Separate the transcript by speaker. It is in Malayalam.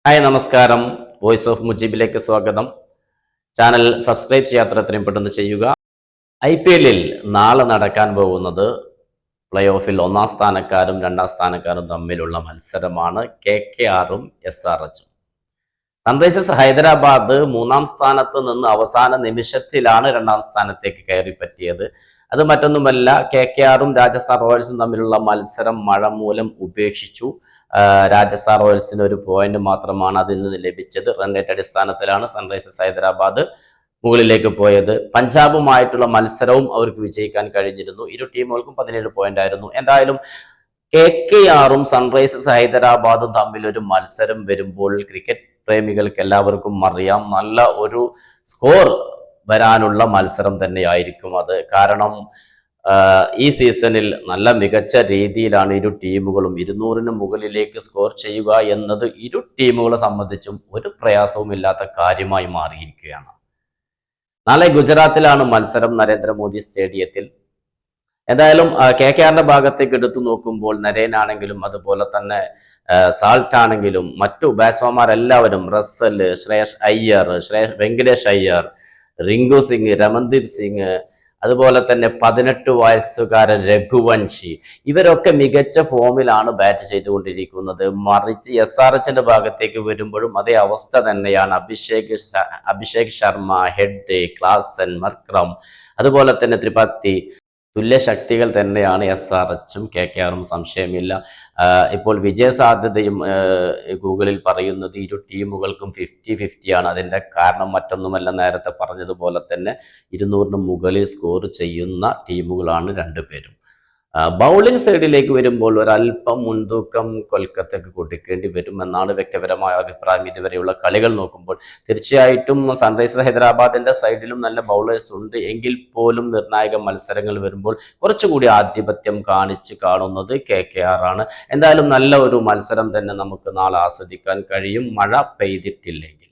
Speaker 1: ഹായ് നമസ്കാരം. വോയിസ് ഓഫ് മുജീബിലേക്ക് സ്വാഗതം. ചാനൽ സബ്സ്ക്രൈബ് ചെയ്യാത്ത എത്രയും പെട്ടെന്ന് ചെയ്യുക. IPL നാളെ നടക്കാൻ പോകുന്നത് പ്ലേ ഓഫിൽ ഒന്നാം സ്ഥാനക്കാരും രണ്ടാം സ്ഥാനക്കാരും തമ്മിലുള്ള മത്സരമാണ്. KKRഉം SRHും. സൺറൈസേഴ്സ് ഹൈദരാബാദ് മൂന്നാം സ്ഥാനത്ത് നിന്ന് അവസാന നിമിഷത്തിലാണ് രണ്ടാം സ്ഥാനത്തേക്ക് കയറി പറ്റിയത്. അത് മറ്റൊന്നുമല്ല, KKRഉം രാജസ്ഥാൻ റോയൽസും തമ്മിലുള്ള മത്സരം മഴ മൂലം ഉപേക്ഷിച്ചു. രാജസ്ഥാൻ റോയൽസിന് ഒരു പോയിന്റ് മാത്രമാണ് അതിൽ നിന്ന് ലഭിച്ചത്. റൺ റേറ്റ് അടിസ്ഥാനത്തിലാണ് സൺറൈസേഴ്സ് ഹൈദരാബാദ് മുകളിലേക്ക് പോയത്. പഞ്ചാബുമായിട്ടുള്ള മത്സരവും അവർക്ക് വിജയിക്കാൻ കഴിഞ്ഞിരുന്നു. ഇരു ടീമുകൾക്കും 17 പോയിന്റ് ആയിരുന്നു. എന്തായാലും KKRഉം സൺറൈസേഴ്സ് ഹൈദരാബാദും തമ്മിൽ ഒരു മത്സരം വരുമ്പോൾ ക്രിക്കറ്റ് പ്രേമികൾക്ക് എല്ലാവർക്കും അറിയാം, നല്ല ഒരു സ്കോർ വരാനുള്ള മത്സരം തന്നെയായിരിക്കും അത്. കാരണം ഈ സീസണിൽ നല്ല മികച്ച രീതിയിലാണ് ഇരു ടീമുകളും 200-ന് മുകളിലേക്ക് സ്കോർ ചെയ്യുക എന്നത് ഇരു ടീമുകളെ സംബന്ധിച്ചും ഒരു പ്രയാസവുമില്ലാത്ത കാര്യമായി മാറിയിരിക്കുകയാണ്. നാളെ ഗുജറാത്തിലാണ് മത്സരം, നരേന്ദ്രമോദി സ്റ്റേഡിയത്തിൽ. എന്തായാലും KKRന്റെ ഭാഗത്തേക്ക് എടുത്തു നോക്കുമ്പോൾ നരേനാണെങ്കിലും അതുപോലെ തന്നെ സാൾട്ട് ആണെങ്കിലും മറ്റു ബാറ്റ്സ്മാൻമാരെല്ലാവരും റസൽ, ശ്രേയസ് അയ്യർ, വെങ്കടേഷ് അയ്യർ, റിങ്കു സിംഗ്, രമൺദീപ് സിംഗ്, അതുപോലെ തന്നെ 18 വയസ്സുകാരൻ രഘുവൻഷി, ഇവരൊക്കെ മികച്ച ഫോമിലാണ് ബാറ്റ് ചെയ്തുകൊണ്ടിരിക്കുന്നത്. മറിച്ച് SRHന്റെ ഭാഗത്തേക്ക് വരുമ്പോഴും അതേ അവസ്ഥ തന്നെയാണ്. അഭിഷേക് ശർമ്മ, ഹെഡ്, ക്ലാസൻ, മർക്രം, അതുപോലെ തന്നെ ത്രിപാഠി, തുല്യ ശക്തികൾ തന്നെയാണ് SRHും KKRഉം, സംശയമില്ല. ഇപ്പോൾ വിജയ സാധ്യതയും ഗൂഗിളിൽ പറയുന്നത് ഇരു ടീമുകൾക്കും 50-50 ആണ്. അതിൻ്റെ കാരണം മറ്റൊന്നുമല്ല, നേരത്തെ പറഞ്ഞതുപോലെ തന്നെ 200-ന് മുകളിൽ സ്കോർ ചെയ്യുന്ന ടീമുകളാണ് രണ്ടുപേരും. ബൗളിംഗ് സൈഡിലേക്ക് വരുമ്പോൾ ഒരല്പം മുൻതൂക്കം കൊൽക്കത്തയ്ക്ക് കൊടുക്കേണ്ടി വരുമെന്നാണ് വ്യക്തിപരമായ അഭിപ്രായം. ഇതുവരെയുള്ള കളികൾ നോക്കുമ്പോൾ തീർച്ചയായിട്ടും സൺറൈസേഴ്സ് ഹൈദരാബാദിന്റെ സൈഡിലും നല്ല ബൗളേഴ്സ് ഉണ്ട്. എങ്കിൽ പോലും നിർണായക മത്സരങ്ങൾ വരുമ്പോൾ കുറച്ചുകൂടി ആധിപത്യം കാണിച്ച് കാണുന്നത് KKR ആണ്. എന്തായാലും നല്ല ഒരു മത്സരം തന്നെ നമുക്ക് നാളെ ആസ്വദിക്കാൻ കഴിയും, മഴ പെയ്തിട്ടില്ലെങ്കിൽ.